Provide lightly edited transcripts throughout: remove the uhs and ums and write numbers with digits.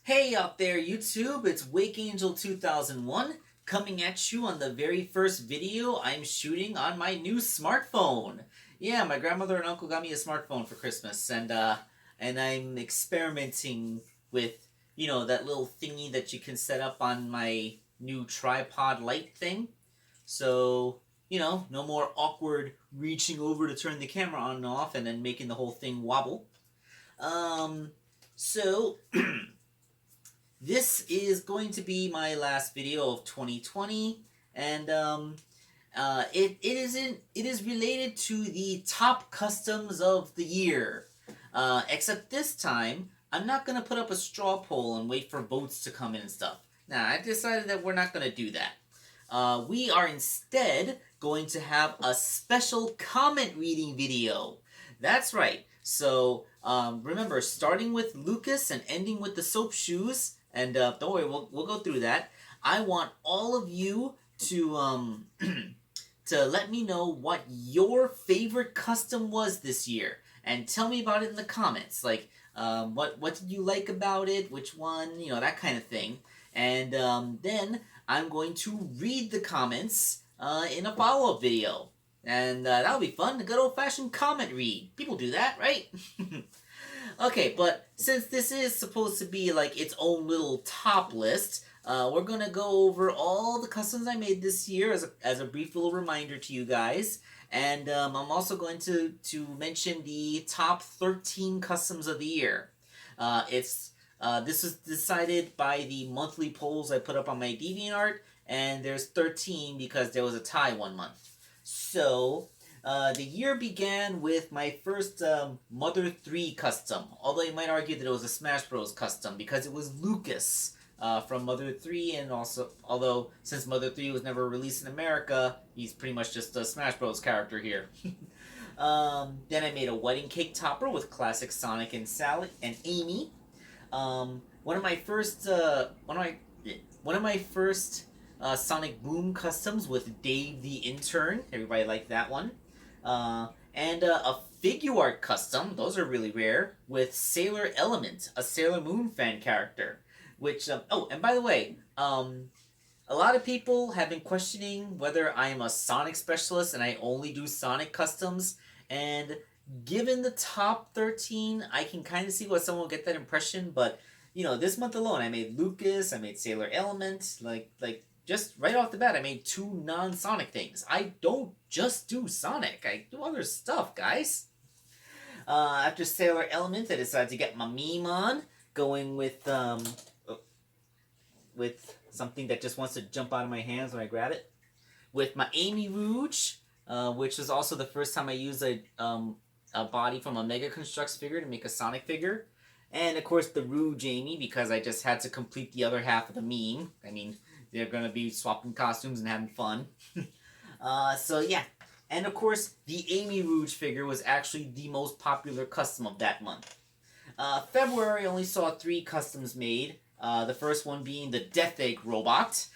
Hey out there YouTube, it's Wake Angel 2001 coming at you on the very first video I'm shooting on my new smartphone. Yeah, my grandmother and uncle got me a smartphone for Christmas and I'm experimenting with, that little thingy that you can set up on my new tripod light thing. So, no more awkward reaching over to turn the camera on and off and then making the whole thing wobble. Um, so this is going to be my last video of 2020, and it is related to the top customs of the year. Except this time, I'm not gonna put up a straw poll and wait for votes to come in and stuff. Nah, I decided that we're not gonna do that. We are instead going to have a special comment reading video. That's right. So remember, starting with Lucas and ending with the soap shoes, and don't worry, we'll go through that. I want all of you to to let me know what your favorite custom was this year, and tell me about it in the comments. Like, what did you like about it? Which one? That kind of thing. And then I'm going to read the comments in a follow-up video. And that'll be fun. A good old-fashioned comment read. People do that, right? Okay, but since this is supposed to be like its own little top list, we're gonna go over all the customs I made this year as a brief little reminder to you guys. And I'm also going to mention the top 13 customs of the year. This was decided by the monthly polls I put up on my DeviantArt, and there's 13 because there was a tie one month. So, the year began with my first Mother 3 custom, although you might argue that it was a Smash Bros. Custom because it was Lucas from Mother 3, and also, although since Mother 3 was never released in America, he's pretty much just a Smash Bros. Character here. Then I made a wedding cake topper with classic Sonic and Sally and Amy. One of my first Sonic Boom customs with Dave the Intern. Everybody liked that one. And a Figuart custom. Those are really rare with Sailor Element, a Sailor Moon fan character. Which oh, and by the way, a lot of people have been questioning whether I am a Sonic specialist and I only do Sonic customs. And given the top 13, I can kind of see why someone will get that impression. But this month alone, I made Lucas, I made Sailor Element, like just right off the bat, I made 2 non-Sonic things. I don't just do Sonic. I do other stuff, guys. After Sailor Element, I decided to get my meme on, going with something that just wants to jump out of my hands when I grab it. With my Amy Rouge, which was also the first time I used a body from a Mega Construx figure to make a Sonic figure. And of course the Rouge Amy, because I just had to complete the other half of the meme. I mean, they're going to be swapping costumes and having fun. So yeah. And of course, the Amy Rouge figure was actually the most popular custom of that month. February only saw 3 customs made. The first one being the Death Egg robot.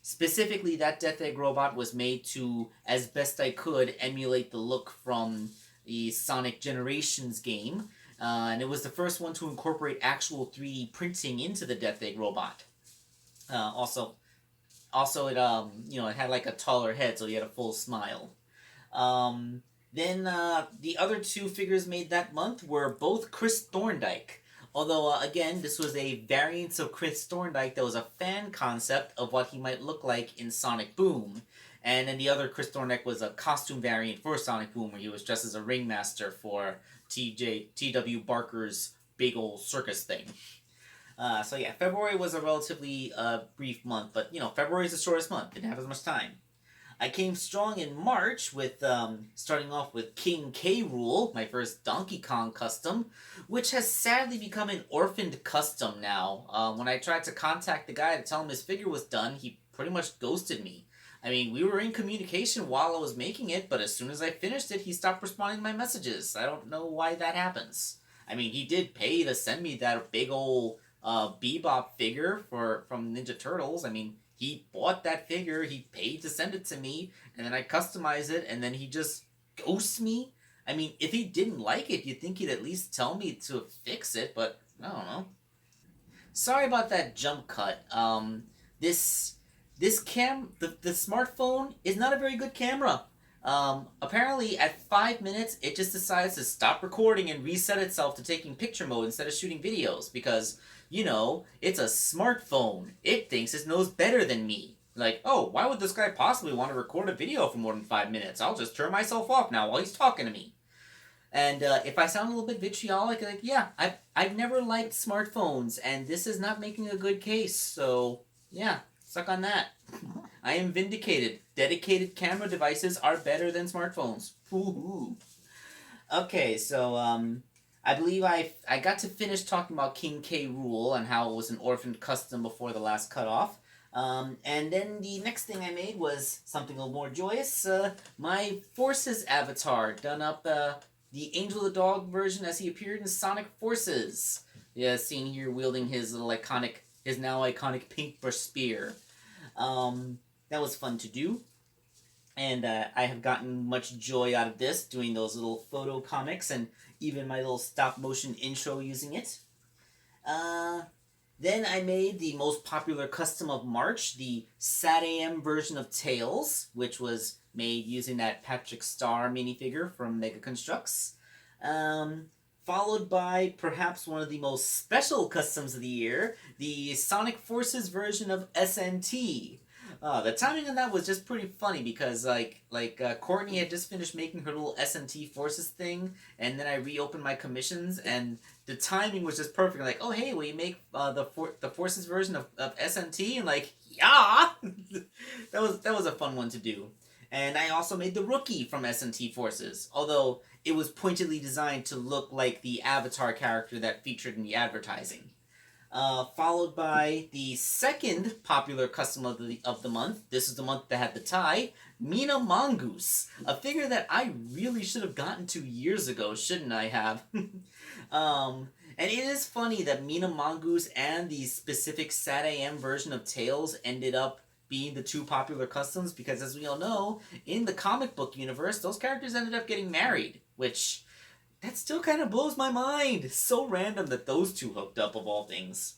Specifically, that Death Egg robot was made to, as best I could, emulate the look from the Sonic Generations game. And it was the first one to incorporate actual 3D printing into the Death Egg robot. Also, it it had like a taller head, so he had a full smile. Then the other 2 figures made that month were both Chris Thorndike. Although, again, this was a variant of Chris Thorndike that was a fan concept of what he might look like in Sonic Boom. And then the other Chris Thorndike was a costume variant for Sonic Boom, where he was dressed as a ringmaster for T.W. Barker's big old circus thing. So yeah, February was a relatively brief month, but February is the shortest month. Didn't have as much time. I came strong in March with starting off with King K. Rool, my first Donkey Kong custom, which has sadly become an orphaned custom now. When I tried to contact the guy to tell him his figure was done, he pretty much ghosted me. I mean, we were in communication while I was making it, but as soon as I finished it, he stopped responding to my messages. I don't know why that happens. I mean, he did pay to send me that big old Bebop figure from Ninja Turtles. I mean, he bought that figure, he paid to send it to me, and then I customized it, and then he just ghosts me? I mean, if he didn't like it, you'd think he'd at least tell me to fix it, but I don't know. sorry about that jump cut. This the smartphone is not a very good camera. Apparently at 5 minutes it just decides to stop recording and reset itself to taking picture mode instead of shooting videos because, you know, it's a smartphone. It thinks it knows better than me. Like, oh, why would this guy possibly want to record a video for more than 5 minutes? I'll just turn myself off now while he's talking to me. And if I sound a little bit vitriolic, like, yeah, I've never liked smartphones, and this is not making a good case. So, yeah, suck on that. I am vindicated. Dedicated camera devices are better than smartphones. Woohoo. Okay, so I believe I got to finish talking about King K. Rool and how it was an orphaned custom before the last cutoff. And then the next thing I made was something a little more joyous. My Forces avatar, done up the Angel the Dog version as he appeared in Sonic Forces. Yeah, seen here wielding his little his now iconic paintbrush spear. That was fun to do. And I have gotten much joy out of this, doing those little photo comics and even my little stop motion intro using it. Then I made the most popular custom of March, the SatAM version of Tails, which was made using that Patrick Star minifigure from Mega Construx. Followed by perhaps one of the most special customs of the year, the Sonic Forces version of SNT. The timing on that was just pretty funny because Courtney had just finished making her little SNT Forces thing, and then I reopened my commissions, and the timing was just perfect. Like, oh hey, will you make the Forces version of SNT? And like, yeah, that was a fun one to do. And I also made the Rookie from SNT Forces, although it was pointedly designed to look like the Avatar character that featured in the advertising. Followed by the second popular custom of the month. This is the month that had the tie. Mina Mongoose, a figure that I really should have gotten to years ago, shouldn't I have? And it is funny that Mina Mongoose and the specific SatAM version of Tails ended up being the two popular customs because, as we all know, in the comic book universe, those characters ended up getting married, which that still kind of blows my mind. It's so random that those two hooked up, of all things.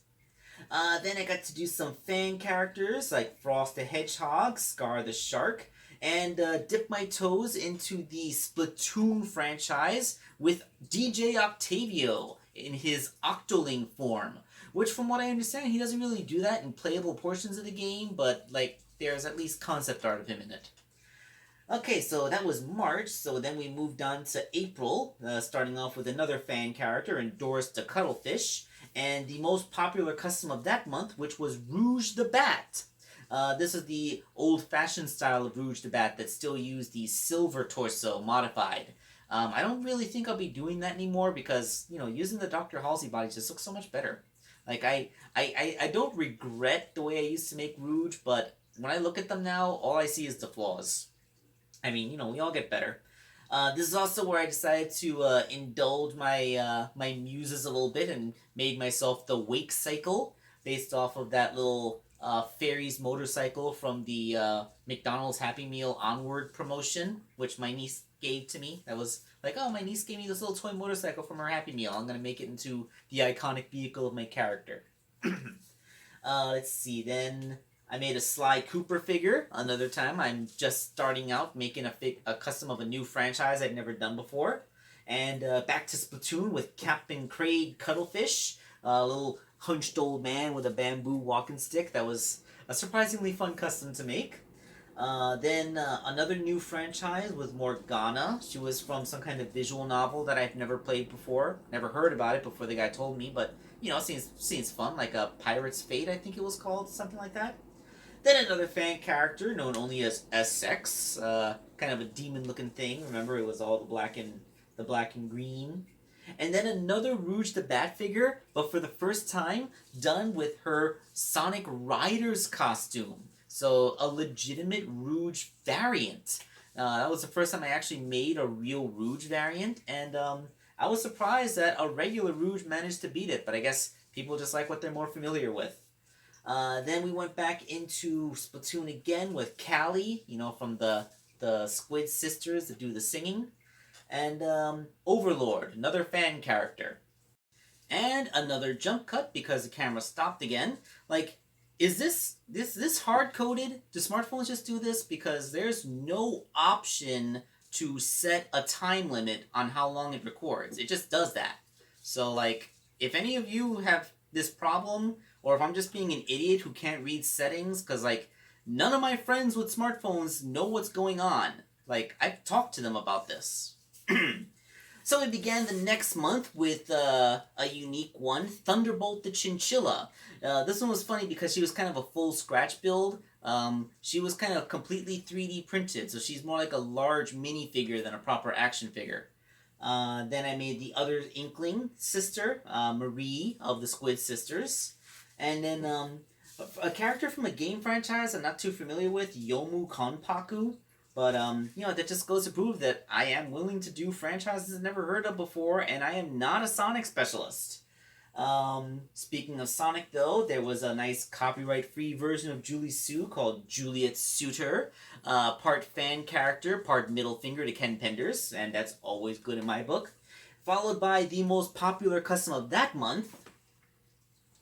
Then I got to do some fan characters like Frost the Hedgehog, Scar the Shark, and dip my toes into the Splatoon franchise with DJ Octavio in his Octoling form. Which, from what I understand, he doesn't really do that in playable portions of the game, but, like, there's at least concept art of him in it. Okay, so that was March, so then we moved on to April, starting off with another fan character, Endorsed the Cuttlefish, and the most popular custom of that month, which was Rouge the Bat. This is the old-fashioned style of Rouge the Bat that still used the silver torso modified. I don't really think I'll be doing that anymore because, you know, using the Dr. Halsey body just looks so much better. Like, I don't regret the way I used to make Rouge, but when I look at them now, all I see is the flaws. I mean, you know, we all get better. This is also where I decided to indulge my muses a little bit and made myself the Wake Cycle, based off of that little fairies motorcycle from the McDonald's Happy Meal Onward promotion, which my niece gave to me. That was like, oh, my niece gave me this little toy motorcycle from her Happy Meal. I'm gonna make it into the iconic vehicle of my character. Let's see, then I made a Sly Cooper figure. Another time, I'm just starting out making a custom of a new franchise I'd never done before. And back to Splatoon with Captain Kraid Cuttlefish, a little hunched old man with a bamboo walking stick. That was a surprisingly fun custom to make. Then another new franchise with Morgana. She was from some kind of visual novel that I've never played before. Never heard about it before the guy told me, but, you know, it seems fun, like a Pirate's Fate, I think it was called, something like that. Then another fan character known only as Essex, kind of a demon-looking thing. Remember, it was all the black and green. And then another Rouge the Bat figure, but for the first time, done with her Sonic Riders costume. So a legitimate Rouge variant. That was the first time I actually made a real Rouge variant, and I was surprised that a regular Rouge managed to beat it, but I guess people just like what they're more familiar with. Then we went back into Splatoon again with Callie, you know, from the Squid Sisters that do the singing. And Overlord, another fan character. And another jump cut because the camera stopped again. Like, is this hard coded? Do smartphones just do this? Because there's no option to set a time limit on how long it records. It just does that. So like, if any of you have this problem, or if I'm just being an idiot who can't read settings, because like none of my friends with smartphones know what's going on. Like, I've talked to them about this. So we began the next month with a unique one, Thunderbolt the Chinchilla. This one was funny because she was kind of a full scratch build. She was kind of completely 3D printed, so she's more like a large minifigure than a proper action figure. Then I made the other Inkling sister, Marie of the Squid Sisters. And then a character from a game franchise I'm not too familiar with, Yomu Konpaku. But, you know, that just goes to prove that I am willing to do franchises I've never heard of before, and I am not a Sonic specialist. Speaking of Sonic, though, there was a nice copyright-free version of Julie Sue called Juliet Suitor. Part fan character, part middle finger to Ken Penders, and that's always good in my book. Followed by the most popular custom of that month,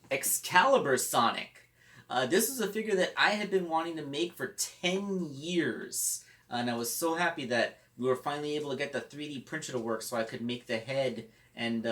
Excalibur Sonic. This is a figure that I had been wanting to make for 10 years. And I was so happy that we were finally able to get the 3D printer to work so I could make the head and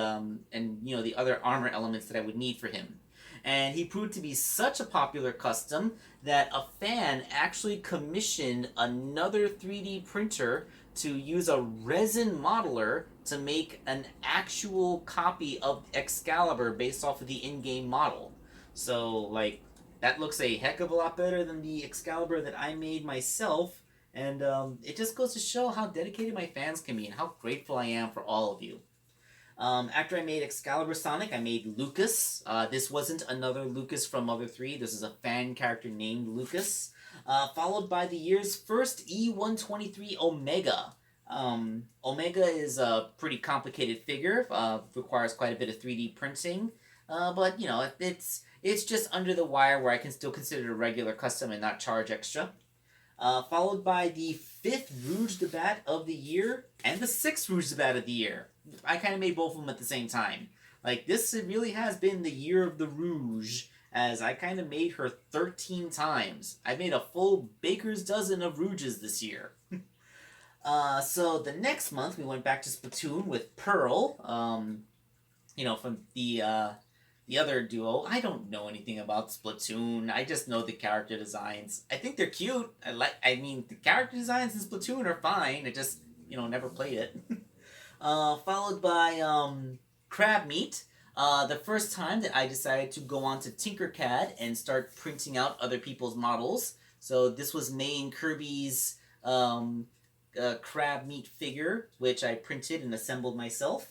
you know, the other armor elements that I would need for him. And he proved to be such a popular custom that a fan actually commissioned another 3D printer to use a resin modeler to make an actual copy of Excalibur based off of the in-game model. So, like, that looks a heck of a lot better than the Excalibur that I made myself. And it just goes to show how dedicated my fans can be and how grateful I am for all of you. After I made Excalibur Sonic, I made Lucas. This wasn't another Lucas from Mother 3. This is a fan character named Lucas. Followed by the year's first E123 Omega. Omega is a pretty complicated figure. Requires quite a bit of 3D printing. But, you know, it's just under the wire where I can still consider it a regular custom and not charge extra. Followed by the 5th Rouge de Bat of the year and the 6th Rouge de Bat of the year. I kind of made both of them at the same time. Like, this really has been the year of the Rouge, as I kind of made her 13 times. I made a full baker's dozen of Rouges this year. So the next month we went back to Splatoon with Pearl, you know, from the other duo. I don't know anything about Splatoon. I just know the character designs. I think they're cute. I mean, the character designs in Splatoon are fine. I just, you know, never played it. Followed by Crab Meat. The first time that I decided to go on to Tinkercad and start printing out other people's models. So this was May and Kirby's Crab Meat figure, which I printed and assembled myself.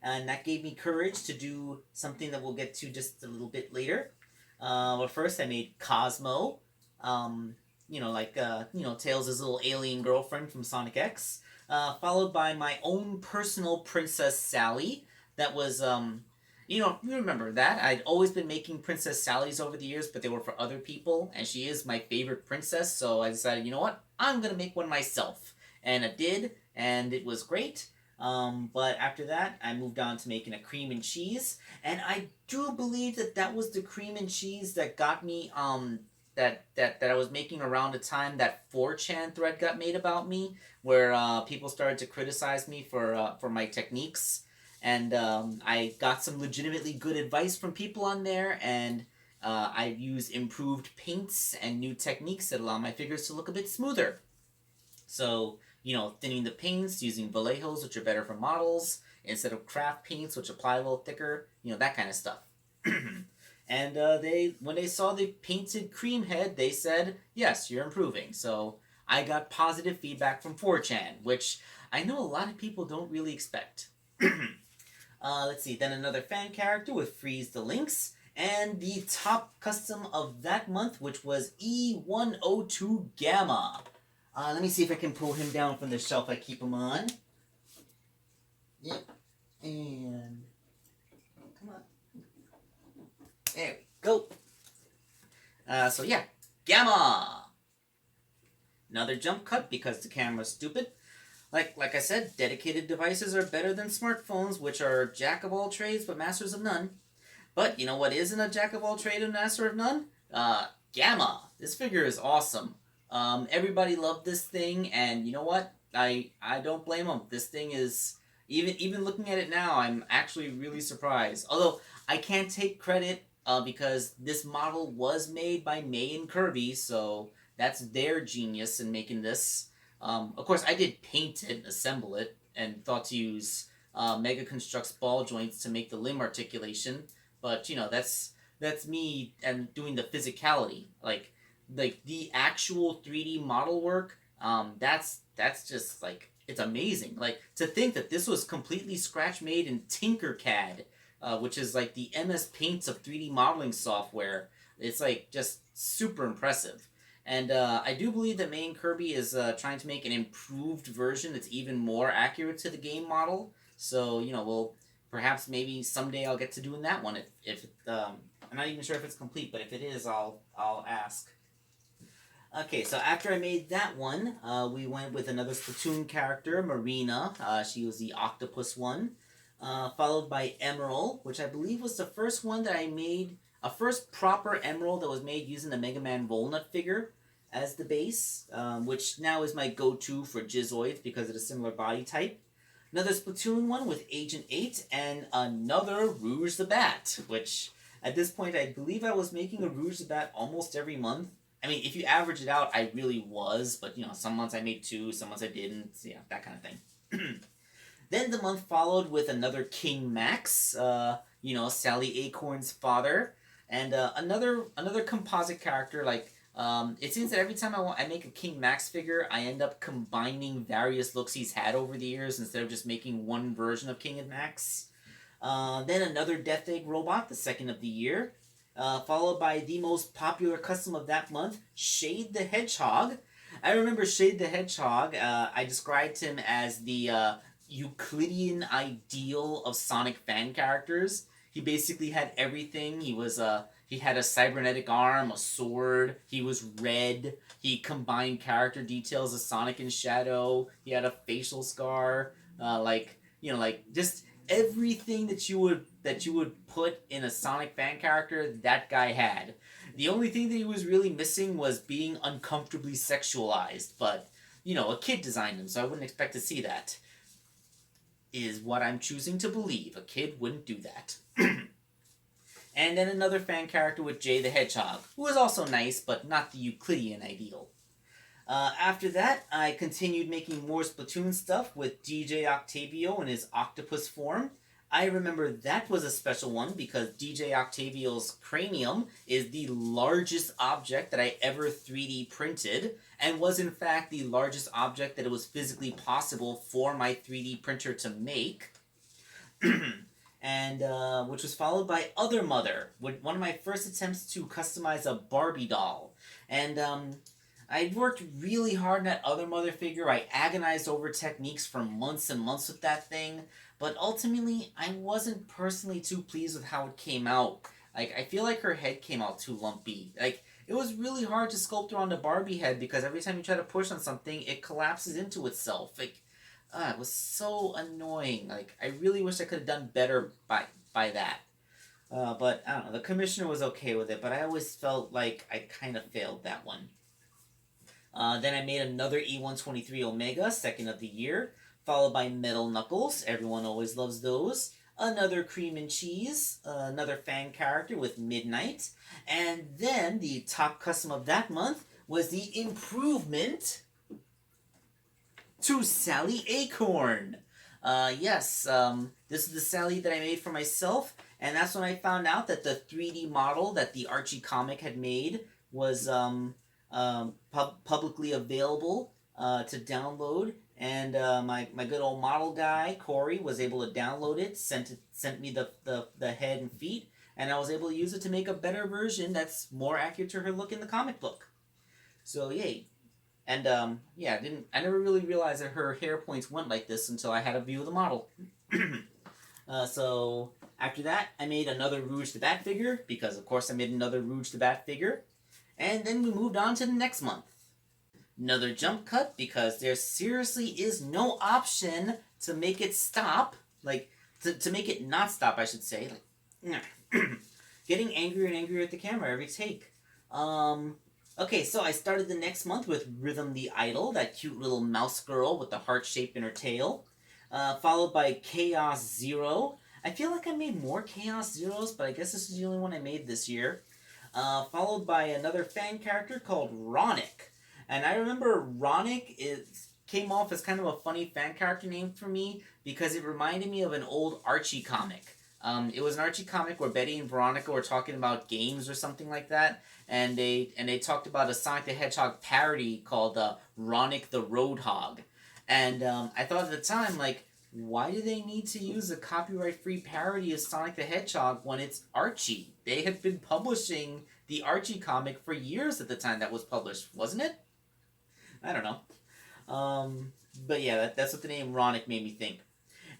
And that gave me courage to do something that we'll get to just a little bit later. But first I made Cosmo, you know, like, you know, Tails' little alien girlfriend from Sonic X. Followed by my own personal Princess Sally. That was, you know, you remember that. I'd always been making Princess Sallies over the years, but they were for other people. And she is my favorite princess, so I decided, you know what? I'm going to make one myself. And I did, and it was great. But after that, I moved on to making a cream and cheese, and I do believe that that was the cream and cheese that got me, that I was making around the time that 4chan thread got made about me, where, people started to criticize me for my techniques, and, I got some legitimately good advice from people on there, and, I used improved paints and new techniques that allow my figures to look a bit smoother. So, you know, thinning the paints, using Vallejos, which are better for models, instead of craft paints, which apply a little thicker, you know, that kind of stuff. And when they saw the painted cream head, they said, yes, you're improving. So I got positive feedback from 4chan, which I know a lot of people don't really expect. Let's see, then another fan character with Freeze the Lynx, and the top custom of that month, which was E102 Gamma. Let me see if I can pull him down from the shelf I keep him on. Yep. And come on. There we go. So yeah, Gamma. Another jump cut because the camera's stupid. Like I said, dedicated devices are better than smartphones, which are jack of all trades but masters of none. But you know what isn't a jack of all trades and master of none? Gamma. This figure is awesome. Everybody loved this thing, and you know what? I don't blame them. This thing is even looking at it now, I'm actually really surprised. Although I can't take credit because this model was made by May and Kirby, so that's their genius in making this. Of course, I did paint it, assemble it, and thought to use Mega Construct's ball joints to make the limb articulation. But you know, that's me and doing the physicality, like the actual 3D model work. That's just like it's amazing. Like to think that this was completely scratch made in Tinkercad, which is like the MS Paint of 3D modeling software. It's like just super impressive. And I do believe that May and Kirby is trying to make an improved version that's even more accurate to the game model. So, you know, we'll perhaps maybe someday I'll get to doing that one. If I'm not even sure if it's complete, but if it is, I'll ask. Okay, so after I made that one, we went with another Splatoon character, Marina. She was the octopus one. Followed by Emerald, which I believe was the first one that I made, a first proper Emerald that was made using the Mega Man Volnut figure as the base, which now is my go-to for Jizoids because of the similar body type. Another Splatoon one with Agent 8, and another Rouge the Bat, which at this point I believe I was making a Rouge the Bat almost every month. I mean, if you average it out, I really was, but you know, some months I made two, some months I didn't, yeah, that kind of thing. Then the month followed with another King Max, you know, Sally Acorn's father, and another composite character. Like it seems that every time I make a King Max figure, I end up combining various looks he's had over the years instead of just making one version of King and Max. Then another Death Egg robot, the second of the year, followed by the most popular custom of that month, Shade the Hedgehog. I remember Shade the Hedgehog. I described him as the Euclidean ideal of Sonic fan characters. He basically had everything. He had a cybernetic arm, a sword. He was red. He combined character details of Sonic and Shadow. He had a facial scar. Like you know, like just everything that you would put in a Sonic fan character. That guy had. The only thing that he was really missing was being uncomfortably sexualized. But you know, a kid designed him, so I wouldn't expect to see that. Is what I'm choosing to believe. A kid wouldn't do that. And then another fan character with Jay the Hedgehog, who was also nice, but not the Euclidean ideal. After that, I continued making more Splatoon stuff with DJ Octavio in his octopus form. I remember that was a special one because DJ Octavio's cranium is the largest object that I ever 3D printed, and was in fact the largest object that it was physically possible for my 3D printer to make. And which was followed by Other Mother, one of my first attempts to customize a Barbie doll. And I worked really hard on that Other Mother figure. I agonized over techniques for months and months with that thing, but ultimately I wasn't personally too pleased with how it came out. Like I feel like her head came out too lumpy. Like it was really hard to sculpt her on the Barbie head because every time you try to push on something, it collapses into itself. Like it was so annoying. Like I really wish I could have done better by that. But I don't know. The commissioner was okay with it, but I always felt like I kind of failed that one. Then I made another E123 Omega, second of the year, followed by Metal Knuckles. Everyone always loves those. Another Cream and Cheese, another fan character with Midnight. And then the top custom of that month was the improvement to Sally Acorn. Yes, this is the Sally that I made for myself, and that's when I found out that the 3D model that the Archie comic had made was publicly available to download. And my good old model guy Corey was able to download it, sent me the head and feet, and I was able to use it to make a better version that's more accurate to her look in the comic book. So yay! And yeah, I never really realized that her hair points went like this until I had a view of the model. So after that, I made another Rouge the Bat figure because of course I made another Rouge the Bat figure, and then we moved on to the next month. Another jump cut because there seriously is no option to make it stop. Like, to make it not stop, I should say. Like, getting angrier and angrier at the camera every take. Okay, so I started the next month with Rhythm the Idol, that cute little mouse girl with the heart shape in her tail. Followed by Chaos Zero. I feel like I made more Chaos Zeros, but I guess this is the only one I made this year. Followed by another fan character called Ronick. And I remember Ronick came off as kind of a funny fan character name for me because it reminded me of an old Archie comic. It was an Archie comic where Betty and Veronica were talking about games or something like that, and they talked about a Sonic the Hedgehog parody called Ronick the Roadhog, and I thought at the time, like, why do they need to use a copyright-free parody of Sonic the Hedgehog when it's Archie? They had been publishing the Archie comic for years at the time that was published, wasn't it? I don't know. But yeah, that's what the name Ronick made me think.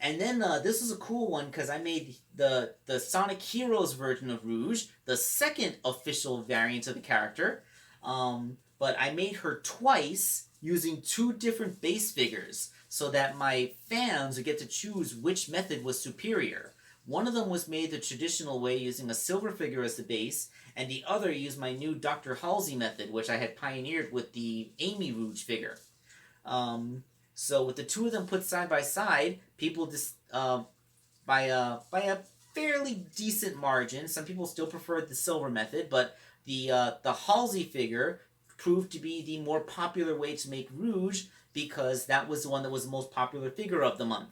And then this was a cool one because I made the Sonic Heroes version of Rouge, the second official variant of the character. But I made her twice using two different base figures so that my fans would get to choose which method was superior. One of them was made the traditional way using a silver figure as the base, and the other used my new Dr. Halsey method, which I had pioneered with the Amy Rouge figure. So with the two of them put side by side, people just by a fairly decent margin. Some people still preferred the silver method, but the Halsey figure proved to be the more popular way to make Rouge because that was the one that was the most popular figure of the month.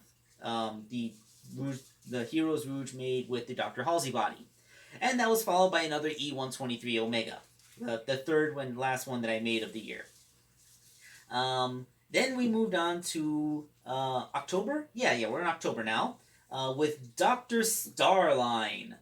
The Heroes Rouge made with the Dr. Halsey body, and that was followed by another E123 Omega, the third and last one that I made of the year. Then we moved on to October. Yeah, we're in October now. With Dr. Starline.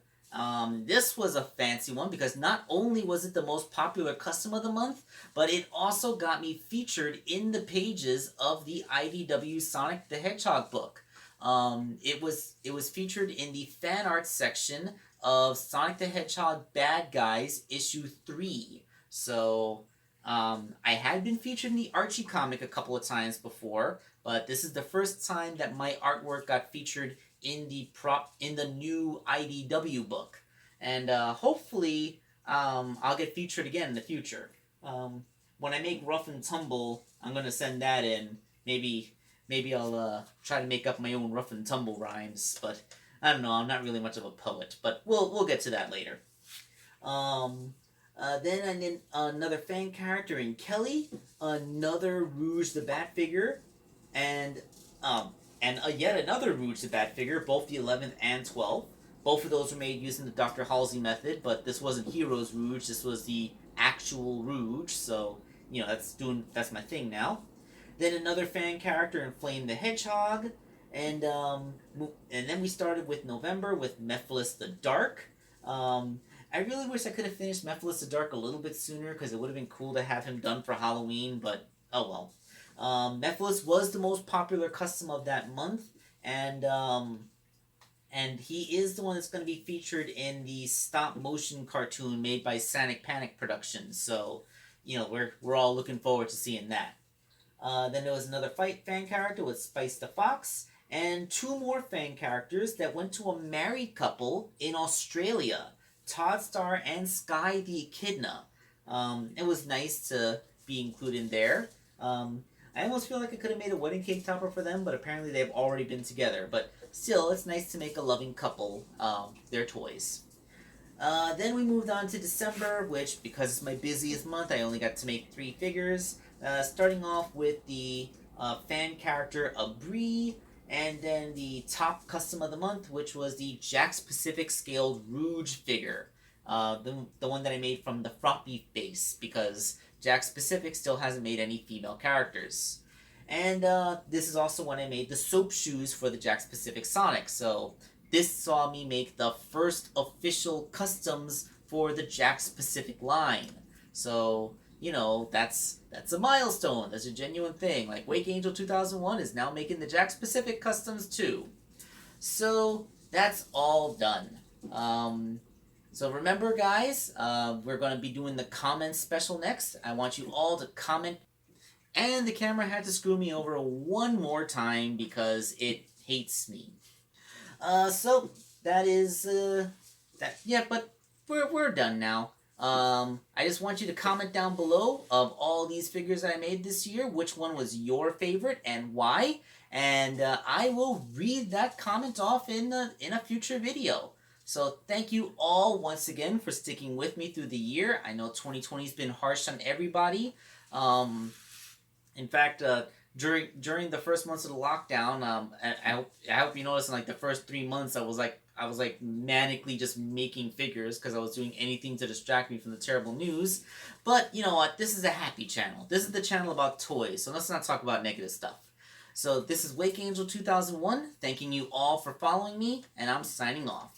This was a fancy one because not only was it the most popular custom of the month, but it also got me featured in the pages of the IDW Sonic the Hedgehog book. It was featured in the fan art section of Sonic the Hedgehog Bad Guys issue 3. So I had been featured in the Archie comic a couple of times before, but this is the first time that my artwork got featured in the new IDW book, and hopefully I'll get featured again in the future. When I make Rough and Tumble, I'm gonna send that in. Maybe I'll try to make up my own Rough and Tumble rhymes, but I don't know. I'm not really much of a poet, but we'll get to that later. Then I did another fan character in Kelly, another Rouge the Bat figure, and yet another Rouge the Bat figure, both the 11th and 12th. Both of those were made using the Dr. Halsey method, but this wasn't Heroes Rouge, this was the actual Rouge, so, you know, that's my thing now. Then another fan character in Flame the Hedgehog, and then we started with November with Mephiles the Dark. I really wish I could have finished Mephiles the Dark a little bit sooner because it would have been cool to have him done for Halloween, but oh well. Mephiles was the most popular custom of that month, and he is the one that's going to be featured in the stop motion cartoon made by Sonic Panic Productions. So, you know, we're all looking forward to seeing that. Then there was another fan character with Spice the Fox, and two more fan characters that went to a married couple in Australia, Todd Star and Sky the Echidna. It was nice to be included there. I almost feel like I could have made a wedding cake topper for them, but apparently they've already been together. But still, it's nice to make a loving couple their toys. Then we moved on to December, which, because it's my busiest month, I only got to make 3 figures. Starting off with the fan character Abri, and then the top custom of the month, which was the Jakks Pacific scaled Rouge figure. The one that I made from the Floppy base, because Jakks Pacific still hasn't made any female characters. And this is also when I made the soap shoes for the Jakks Pacific Sonic. So this saw me make the first official customs for the Jakks Pacific line. So, you know, that's a milestone. That's a genuine thing. Like, Wake Angel 2001 is now making the Jakks Pacific customs too. So that's all done. So remember, guys, we're going to be doing the comment special next. I want you all to comment And the camera had to screw me over one more time because it hates me. So that is that. Yeah, but we're done now. I just want you to comment down below of all these figures that I made this year, which one was your favorite and why, and I will read that comment off in a future video. So thank you all once again for sticking with me through the year. I know 2020's been harsh on everybody. In fact, during the first months of the lockdown, I hope you noticed in like the first 3 months I was like manically just making figures because I was doing anything to distract me from the terrible news. But you know what? This is a happy channel. This is the channel about toys, so let's not talk about negative stuff. So this is Wake Angel 2001, thanking you all for following me, and I'm signing off.